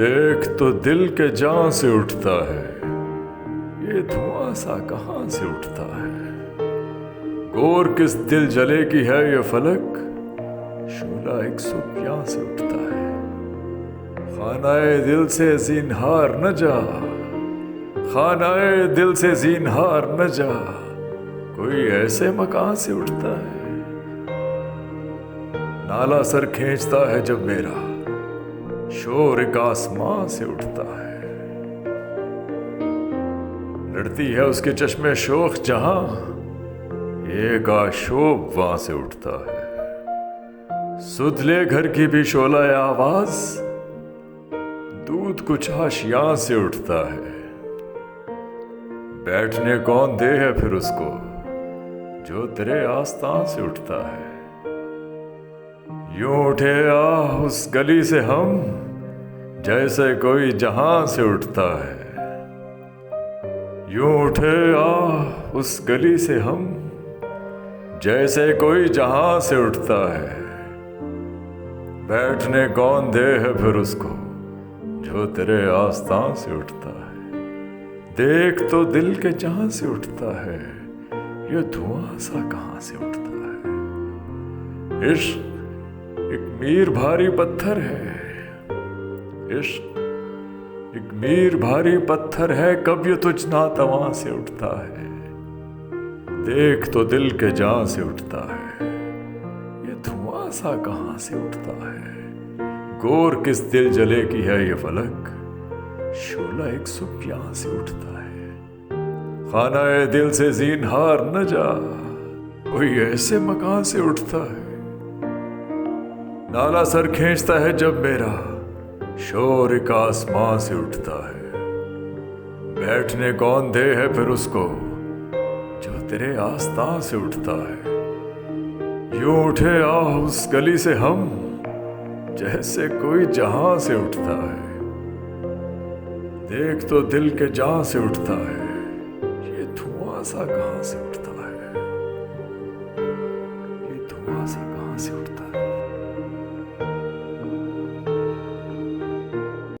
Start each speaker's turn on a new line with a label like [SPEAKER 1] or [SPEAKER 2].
[SPEAKER 1] دیکھ تو دل کے جان سے اٹھتا ہے، یہ دھواں سا کہاں سے اٹھتا ہے؟ گور کس دل جلے کی ہے یہ فلک، شعلہ ایک صبح سے اٹھتا ہے۔ خانہ دل سے زینہار نہ جا، خانہ دل سے زینہار نہ جا، کوئی ایسے مکان سے اٹھتا ہے۔ نالا سر کھینچتا ہے جب میرا، شور ایک آسمان سے اٹھتا ہے۔ لڑتی ہے اس کے چشمے شوخ جہاں، ایک آشوب وہاں سے اٹھتا ہے۔ سدھ لے گھر کی بھی شعلہ آواز، دودھ کچھ آشیاں سے اٹھتا ہے۔ بیٹھنے کون دے ہے پھر اس کو، جو تیرے آستان سے اٹھتا ہے۔ یوں اٹھے اس گلی سے ہم، جیسے کوئی جہاں سے اٹھتا ہے۔ یوں اٹھے اس گلی سے ہم، جیسے کوئی جہاں سے اٹھتا ہے۔ بیٹھنے کون دے ہے پھر اس کو، جو تیرے آستان سے اٹھتا ہے۔ دیکھ تو دل کے جہاں سے اٹھتا ہے، یہ دھواں سا کہاں سے اٹھتا ہے۔ عشق ایک میر بھاری پتھر ہے، عشق ایک میر بھاری پتھر ہے، کب یہ تجھ ناتواں سے اٹھتا ہے۔ دیکھ تو دل کے جان سے اٹھتا ہے، یہ دھواں سا کہاں سے اٹھتا ہے۔ گور کس دل جلے کی ہے یہ فلک، شعلہ ایک صبح سے اٹھتا ہے۔ خانہ دل سے زینہار نہ جا، کوئی ایسے مکان سے اٹھتا ہے۔ نالا سر کھینچتا ہے جب میرا، شور ایک آسمان سے اٹھتا ہے۔ بیٹھنے کون دے ہے پھر اس کو، جو تیرے آستان سے اٹھتا ہے۔ یوں اٹھے اس گلی سے ہم، جیسے کوئی جہاں سے اٹھتا ہے۔ دیکھ تو دل کے جان سے اٹھتا ہے، یہ دھواں سا کہاں سے